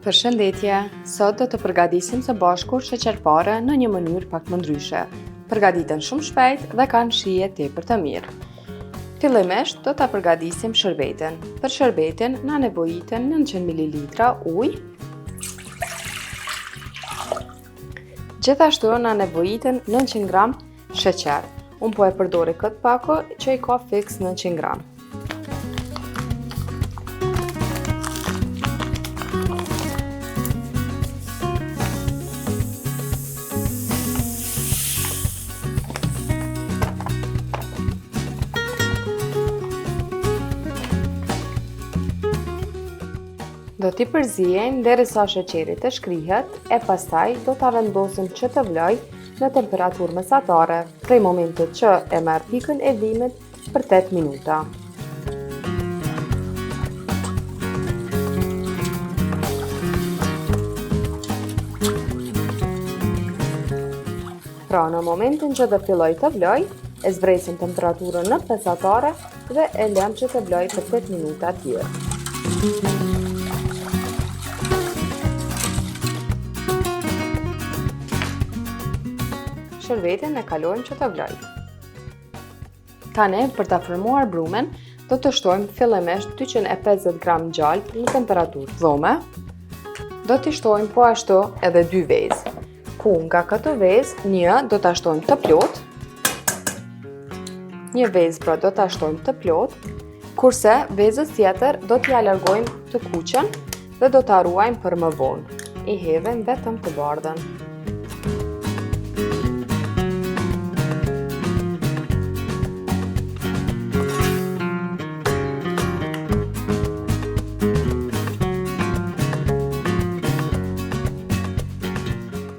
Përshëndetje, sot do të përgatisim së bashku sheqerpare në një mënyrë pak më ndryshe. Përgatiten shumë shpejt dhe kanë shije tepër të mirë. Fillimisht do ta përgatisim shërbetin. Për shërbetin na nevojiten 900 ml ujë. Gjithashtu na nevojiten 900 gram sheqer. Unë po e përdori këtë pako që i ka fiks 900 gram. Do t'i përzijejmë derisa sheqeri të shkrihet e pastaj do t'a vendosim që të vloj në temperaturë mesatare prej momentit që e merr pikën e vlimit për 8 minuta. Pra në momentin që do filloj të vloj, e zbresim temperaturën në mesatare dhe e lëm që të vloj për 8 minuta tjerë. Shërbetin e kalojmë që të vloj. Tani, për ta formuar brumen, do të shtojmë fillimisht 250 gram gjalp në temperaturë dhome. Do t'i shtojmë po ashtu edhe 2 vezë. Ku nga këtë vezë, një do t'a shtojmë të plot, një vezë pra do t'a shtojmë të plot, kurse vezës tjetër do t'i largojmë të kuqen dhe do t'a ruajmë për më vonë. I hedhim vetëm të bardhën.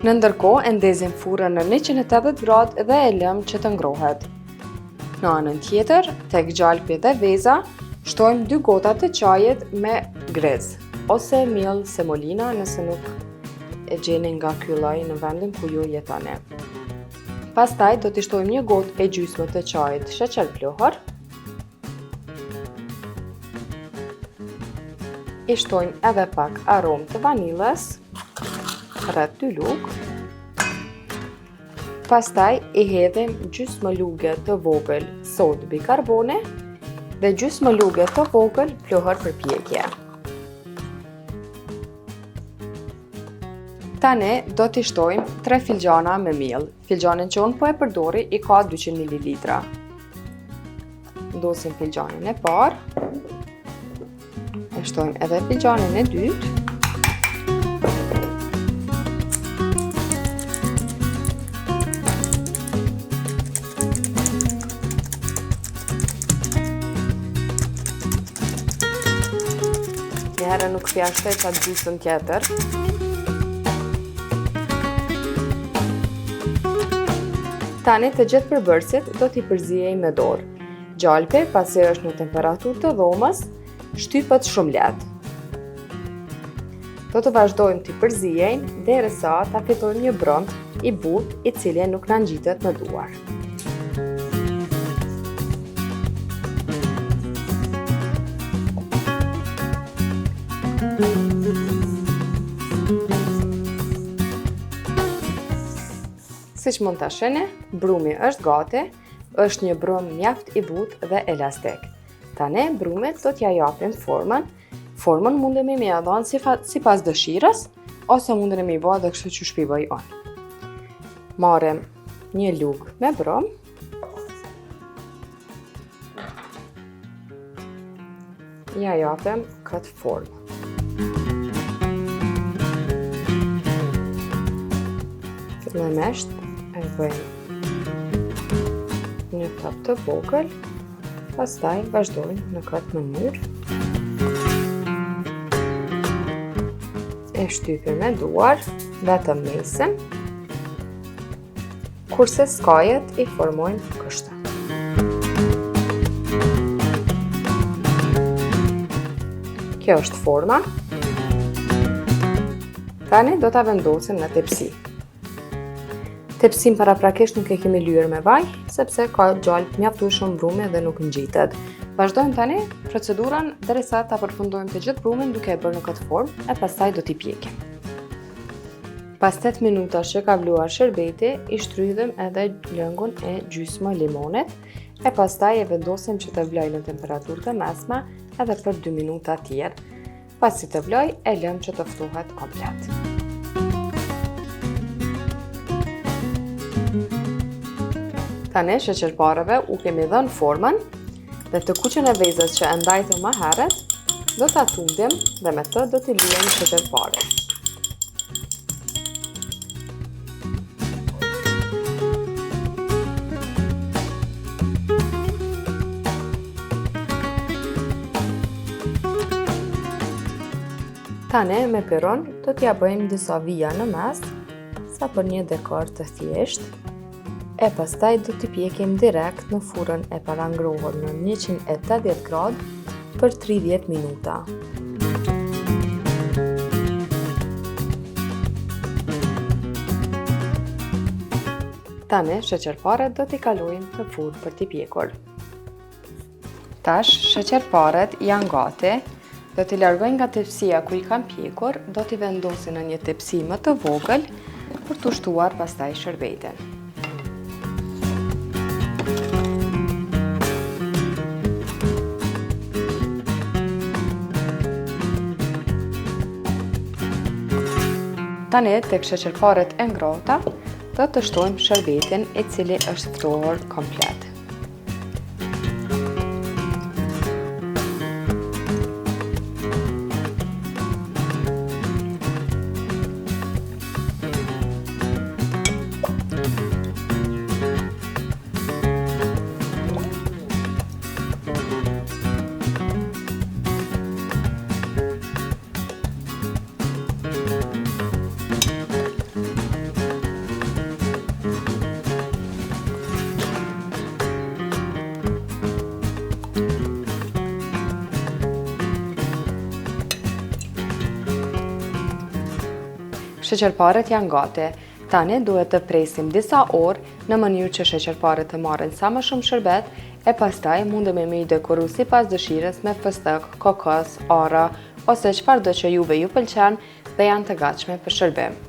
Në ndërkohë e ndezim furrën në 180 gradë dhe e lëm që të ngrohet. Në anën tjetër, tek gjalpi dhe veza, shtojmë 2 gota të çajit me grez ose miell semolina nëse nuk e gjeni nga ky lloj në vendin ku ju jetoni. Pastaj do t'i shtojmë 1 gotë e gjysmë të çajit sheqer pluhur. I shtojmë edhe pak aromë të vanilës, rreth 2 lugë. Pastaj i hedhim gjysmë luge të vogël sodë bikarbone dhe gjysmë luge të vogël pluhur për pjekje. Tani do t'i shtojmë 3 filxhana me miell. Filxhanin që unë po e përdori i ka 200 ml. Ndosim filxhanin e parë. E shtojmë edhe filxhanin e dytë. Njëherë nuk fja shtej qatë gjysën tjetër. Tani të gjithë përbërësit do t'i përzijej me dorë. Gjalpi, pasi është në temperaturë të dhomës, shtypet shumë lehtë. Do të vazhdojmë t'i përzijejmë derisa ta fitojmë një brum i butë i cili nuk na ngjitet në duar. Siç mund ta shihni, brumi është gati, është një brum mjaft i butë dhe elastik. Tani brumit do t'ja japim formën. Formën mundemi me ia dhënë sipas dëshirës ose mundeni me i bë edhe kështu që shpjegoj unë. Marrim një lugë me brum. Ja japim këtë formë. Fillimisht e bëjmë një kap të vogël, pastaj vazhdojmë në këtë mënyrë. E shtypim me duar, vetëm mesin, kurse skajet i formojmë kështu. Kjo është forma. Tani do ta vendosim në tepsi. Tepsim paraprakisht nuk e kemi lyer me vaj, sepse ka gjalp mjaftueshëm brumi dhe nuk ngjitet. Vazhdojmë tani procedurën derisa ta përfundojmë të gjithë brumin duke e bërë në këtë formë e pastaj do t'i pjekim. Pas 8 minutash që ka vluar sherbeti, i shtrydhim edhe lëngun e gjysmë limonit e pastaj e vendosim që të vlojë në temperaturë të mesme edhe për 2 minuta tjerë. Pasi të vlojë, e lëm që të ftohet komplet. Tani sheqerpareve u kemi dhënë formën dhe të kuqen e vezës që e ndajtëm më herët, do ta tundim dhe me të do t'i liejmë sheqerparin. Tani me piron do t'ja bëjmë disa vija në mes, sa për një dekor të thjeshtë, e pastaj do t'i pjekim direkt në furrën e parangrohur në 180 gradë për 30 minuta. Tani sheqerparet do t'i kalojmë në furrë për t'i pjekur. Tash sheqerparet janë gati. Do t'i largojnë nga tepsia ku i kam pjekur, do t'i vendosin në një tepsi më të vogël për t'u shtuar pastaj sherbetin. Tani tek sheqerparet e ngrohta, do të shtojmë sherbetin i cili është ftohur komplet. Sheqerparet janë gati. Tani duhet të presim disa orë në mënyrë që sheqerparet të marrin sa më shumë sherbet e pastaj mundemi me i dekoru sipas dëshirës me fëstëk, kokos, arra ose çfarëdo që juve ju pëlqen dhe janë të gatshme për shërbim.